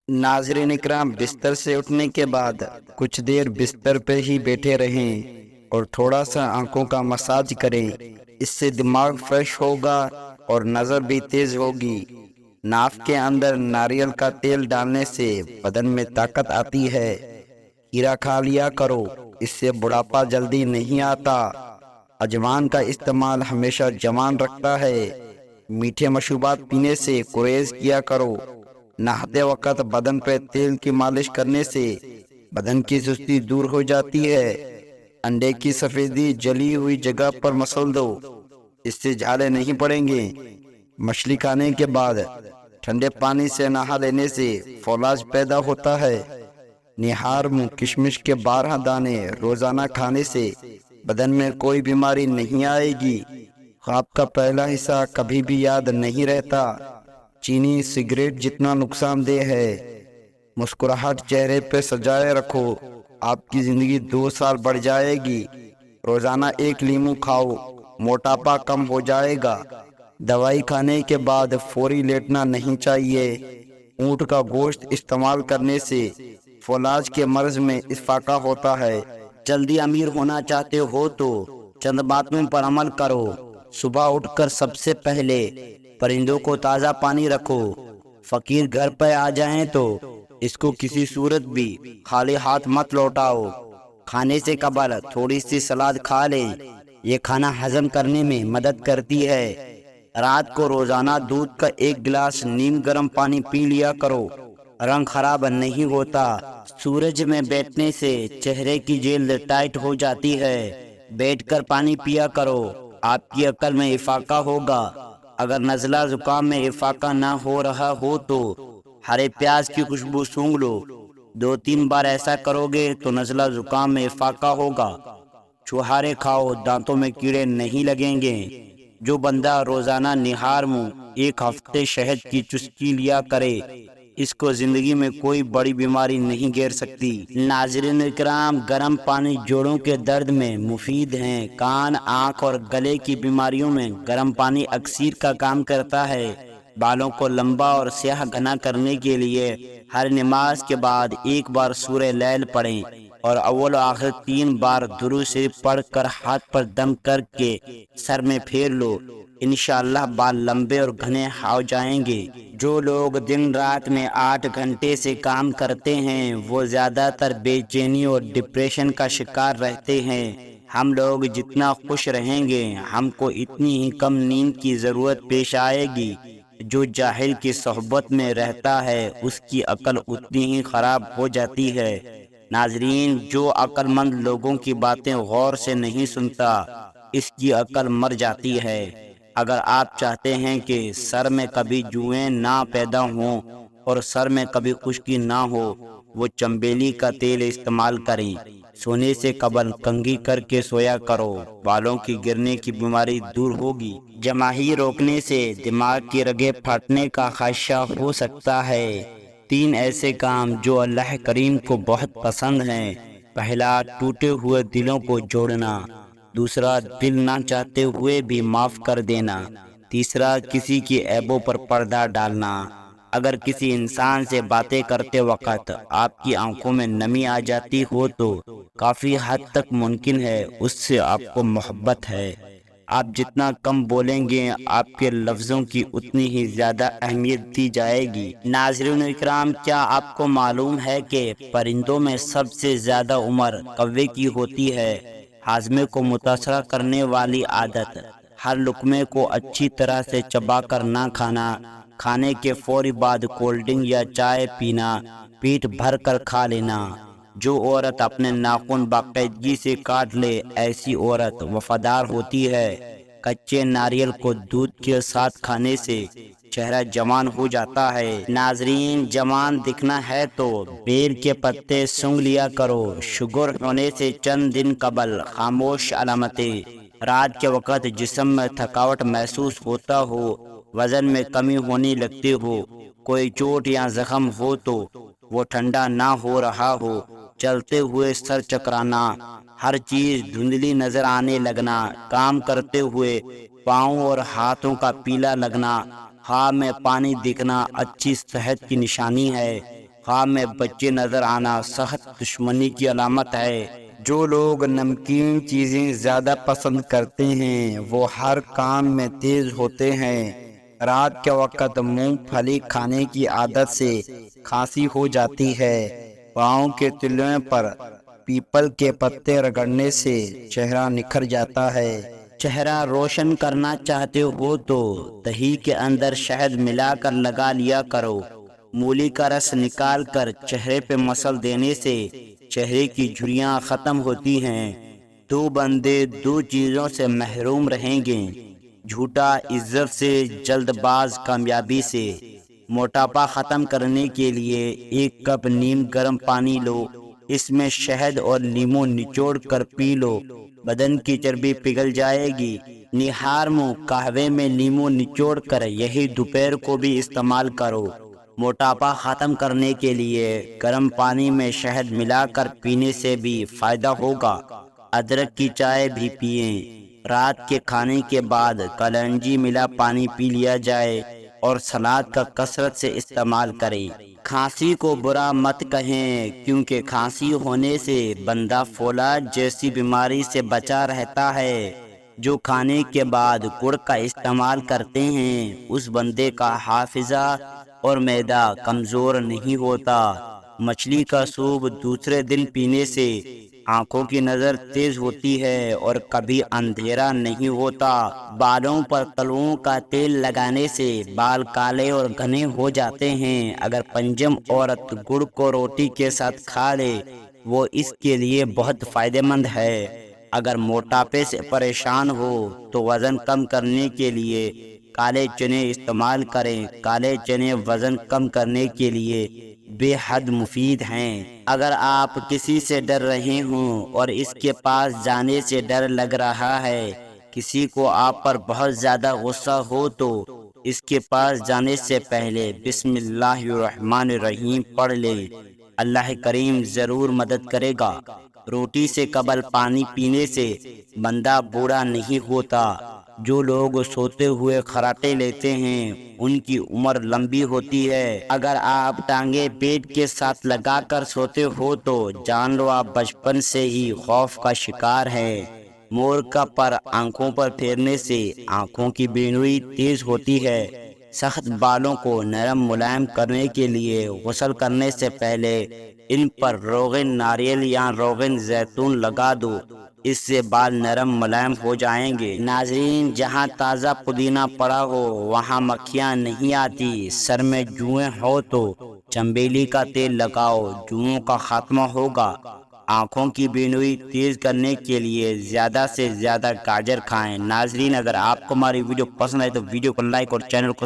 ناظرین اکرام، بستر سے اٹھنے کے بعد کچھ دیر بستر پہ ہی بیٹھے رہیں اور تھوڑا سا آنکھوں کا مساج کریں۔ اس سے دماغ فریش ہوگا اور نظر بھی تیز ہوگی۔ ناف کے اندر ناریل کا تیل ڈالنے سے بدن میں طاقت آتی ہے۔ کھیرا کھا لیا کرو، اس سے بڑھاپا جلدی نہیں آتا۔ اجوان کا استعمال ہمیشہ جوان رکھتا ہے۔ میٹھے مشروبات پینے سے گریز کیا کرو۔ نہاتے وقت بدن پہ تیل کی مالش کرنے سے بدن کی سستی دور ہو جاتی ہے۔ انڈے کی سفیدی جلی ہوئی جگہ پر مسل دو، اس سے جھالے نہیں پڑیں گے۔ مچھلی کھانے کے بعد ٹھنڈے پانی سے نہا لینے سے فولاذ پیدا ہوتا ہے۔ نہار منہ کشمش کے 12 دانے روزانہ کھانے سے بدن میں کوئی بیماری نہیں آئے گی۔ خواب کا پہلا حصہ کبھی بھی یاد نہیں رہتا۔ چینی سگریٹ جتنا نقصان دہ ہے۔ مسکراہٹ چہرے پہ سجائے رکھو، آپ کی زندگی 2 سال بڑھ جائے گی۔ روزانہ 1 لیمو کھاؤ، موٹاپا کم ہو جائے گا۔ دوائی کھانے کے بعد فوری لیٹنا نہیں چاہیے۔ اونٹ کا گوشت استعمال کرنے سے فولاذ کے مرض میں افاقہ ہوتا ہے۔ جلدی امیر ہونا چاہتے ہو تو چند باتوں پر عمل کرو۔ صبح اٹھ کر سب سے پہلے پرندوں کو تازہ پانی رکھو۔ فقیر گھر پہ آ جائیں تو اس کو کسی صورت بھی خالی ہاتھ مت لوٹاؤ۔ کھانے سے قبل تھوڑی سی سلاد کھا لیں، یہ کھانا ہضم کرنے میں مدد کرتی ہے۔ رات کو روزانہ دودھ کا 1 گلاس نیم گرم پانی پی لیا کرو، رنگ خراب نہیں ہوتا۔ سورج میں بیٹھنے سے چہرے کی جلد ٹائٹ ہو جاتی ہے، بیٹھ کر پانی پیا کرو، آپ کی عقل میں افاقہ ہوگا۔ اگر نزلہ زکام میں افاقہ نہ ہو رہا ہو تو ہرے پیاز کی خوشبو سونگھ لو، 2-3 بار ایسا کرو گے تو نزلہ زکام میں افاقہ ہوگا۔ چھوہارے کھاؤ، دانتوں میں کیڑے نہیں لگیں گے۔ جو بندہ روزانہ نہار منہ 1 ہفتے شہد کی چسکی لیا کرے، اس کو زندگی میں کوئی بڑی بیماری نہیں گھیر سکتی۔ ناظرین اکرام، گرم پانی جوڑوں کے درد میں مفید ہیں۔ کان، آنکھ اور گلے کی بیماریوں میں گرم پانی اکسیر کا کام کرتا ہے۔ بالوں کو لمبا اور سیاہ گھنا کرنے کے لیے ہر نماز کے بعد 1 بار سورہ لیل پڑھیں اور اول و آخر 3 بار درود شریف پڑھ کر ہاتھ پر دم کر کے سر میں پھیر لو، انشاءاللہ بال لمبے اور گھنے ہو جائیں گے۔ جو لوگ دن رات میں 8 گھنٹے سے کام کرتے ہیں وہ زیادہ تر بے چینی اور ڈپریشن کا شکار رہتے ہیں۔ ہم لوگ جتنا خوش رہیں گے ہم کو اتنی ہی کم نیند کی ضرورت پیش آئے گی۔ جو جاہل کی صحبت میں رہتا ہے اس کی عقل اتنی ہی خراب ہو جاتی ہے۔ ناظرین، جو عقل مند لوگوں کی باتیں غور سے نہیں سنتا اس کی عقل مر جاتی ہے۔ اگر آپ چاہتے ہیں کہ سر میں کبھی جوئیں نہ پیدا ہوں اور سر میں کبھی خشکی نہ ہو، وہ چنبیلی کا تیل استعمال کریں۔ سونے سے قبل کنگھی کر کے سویا کرو، بالوں کی گرنے کی بیماری دور ہوگی۔ جماہی روکنے سے دماغ کی رگیں پھٹنے کا خدشہ ہو سکتا ہے۔ 3 ایسے کام جو اللہ کریم کو بہت پسند ہیں۔ پہلا، ٹوٹے ہوئے دلوں کو جوڑنا۔ دوسرا، دل نہ چاہتے ہوئے بھی معاف کر دینا۔ تیسرا، کسی کی عیبوں پر پردہ ڈالنا۔ اگر کسی انسان سے باتیں کرتے وقت آپ کی آنکھوں میں نمی آ جاتی ہو تو کافی حد تک ممکن ہے اس سے آپ کو محبت ہے۔ آپ جتنا کم بولیں گے آپ کے لفظوں کی اتنی ہی زیادہ اہمیت دی جائے گی۔ ناظرین اکرام، کیا آپ کو معلوم ہے کہ پرندوں میں سب سے زیادہ عمر کوے کی ہوتی ہے؟ ہاضمے کو متاثر کرنے والی عادت، ہر لقمے کو اچھی طرح سے چبا کر نہ کھانا، کھانے کے فوری بعد کولڈ ڈرنک یا چائے پینا، پیٹ بھر کر کھا لینا۔ جو عورت اپنے ناخن باقاعدگی سے کاٹ لے ایسی عورت وفادار ہوتی ہے۔ کچے ناریل کو دودھ کے ساتھ کھانے سے چہرہ جوان ہو جاتا ہے۔ ناظرین، جوان دکھنا ہے تو بیر کے پتے سونگھ لیا کرو۔ شوگر ہونے سے چند دن قبل خاموش علامتیں: رات کے وقت جسم میں تھکاوٹ محسوس ہوتا ہو، وزن میں کمی ہونے لگتی ہو، کوئی چوٹ یا زخم ہو تو وہ ٹھنڈا نہ ہو رہا ہو، چلتے ہوئے سر چکرانا، ہر چیز دھندلی نظر آنے لگنا، کام کرتے ہوئے پاؤں اور ہاتھوں کا پیلا لگنا، خواب میں پانی دکھنا اچھی صحت کی نشانی ہے۔ خواب میں بچے نظر آنا سخت دشمنی کی علامت ہے۔ جو لوگ نمکین چیزیں زیادہ پسند کرتے ہیں وہ ہر کام میں تیز ہوتے ہیں۔ رات کے وقت مونگ پھلی کھانے کی عادت سے کھانسی ہو جاتی ہے۔ پاؤں کے تلوؤں پر پیپل کے پتے رگڑنے سے چہرہ نکھر جاتا ہے۔ چہرہ روشن کرنا چاہتے ہو تو دہی کے اندر شہد ملا کر لگا لیا کرو۔ مولی کا رس نکال کر چہرے پہ مسل دینے سے چہرے کی جھریاں ختم ہوتی ہیں۔ دو بندے دو چیزوں سے محروم رہیں گے، جھوٹا عزت سے، جلد باز کامیابی سے۔ موٹاپا ختم کرنے کے لیے 1 کپ نیم گرم پانی لو، اس میں شہد اور لیموں نچوڑ کر پی لو، بدن کی چربی پگھل جائے گی۔ نہار منہ قہوے میں لیموں نچوڑ کر یہی دوپہر کو بھی استعمال کرو۔ موٹاپا ختم کرنے کے لیے گرم پانی میں شہد ملا کر پینے سے بھی فائدہ ہوگا۔ ادرک کی چائے بھی پئیں۔ رات کے کھانے کے بعد کلونجی ملا پانی پی لیا جائے اور سلاد کا کثرت سے استعمال کریں۔ کھانسی کو برا مت کہیں، کیونکہ کھانسی ہونے سے بندہ فولاد جیسی بیماری سے بچا رہتا ہے۔ جو کھانے کے بعد گڑ کا استعمال کرتے ہیں اس بندے کا حافظہ اور معدہ کمزور نہیں ہوتا۔ مچھلی کا سوپ دوسرے دن پینے سے آنکھوں کی نظر تیز ہوتی ہے اور کبھی اندھیرا نہیں ہوتا۔ بالوں پر تلوؤں کا تیل لگانے سے بال کالے اور گھنے ہو جاتے ہیں۔ اگر پنجم عورت گڑ کو روٹی کے ساتھ کھا لے وہ اس کے لیے بہت فائدہ مند ہے۔ اگر موٹاپے سے پریشان ہو تو وزن کم کرنے کے لیے کالے چنے استعمال کریں۔ کالے چنے وزن کم کرنے کے لیے بے حد مفید ہیں۔ اگر آپ کسی سے ڈر رہے ہوں اور اس کے پاس جانے سے ڈر لگ رہا ہے، کسی کو آپ پر بہت زیادہ غصہ ہو تو اس کے پاس جانے سے پہلے بسم اللہ الرحمن الرحیم پڑھ لے، اللہ کریم ضرور مدد کرے گا۔ روٹی سے قبل پانی پینے سے بندہ بوڑھا نہیں ہوتا۔ جو لوگ سوتے ہوئے خراٹے لیتے ہیں ان کی عمر لمبی ہوتی ہے۔ اگر آپ ٹانگیں پیٹ کے ساتھ لگا کر سوتے ہو تو جان لو آپ بچپن سے ہی خوف کا شکار ہیں۔ مور کا پر آنکھوں پر پھیرنے سے آنکھوں کی بینائی تیز ہوتی ہے۔ سخت بالوں کو نرم ملائم کرنے کے لیے غسل کرنے سے پہلے ان پر روغن ناریل یا روغن زیتون لگا دو، اس سے بال نرم ملائم ہو جائیں گے۔ ناظرین، جہاں تازہ پودینہ پڑا ہو وہاں مکھیاں نہیں آتی۔ سر میں جوئیں ہو تو چنبیلی کا تیل لگاؤ، جوؤں کا خاتمہ ہوگا۔ آنکھوں کی بینائی تیز کرنے کے لیے زیادہ سے زیادہ گاجر کھائیں۔ ناظرین، اگر آپ کو ہماری ویڈیو پسند آئے تو ویڈیو کو لائک اور چینل کو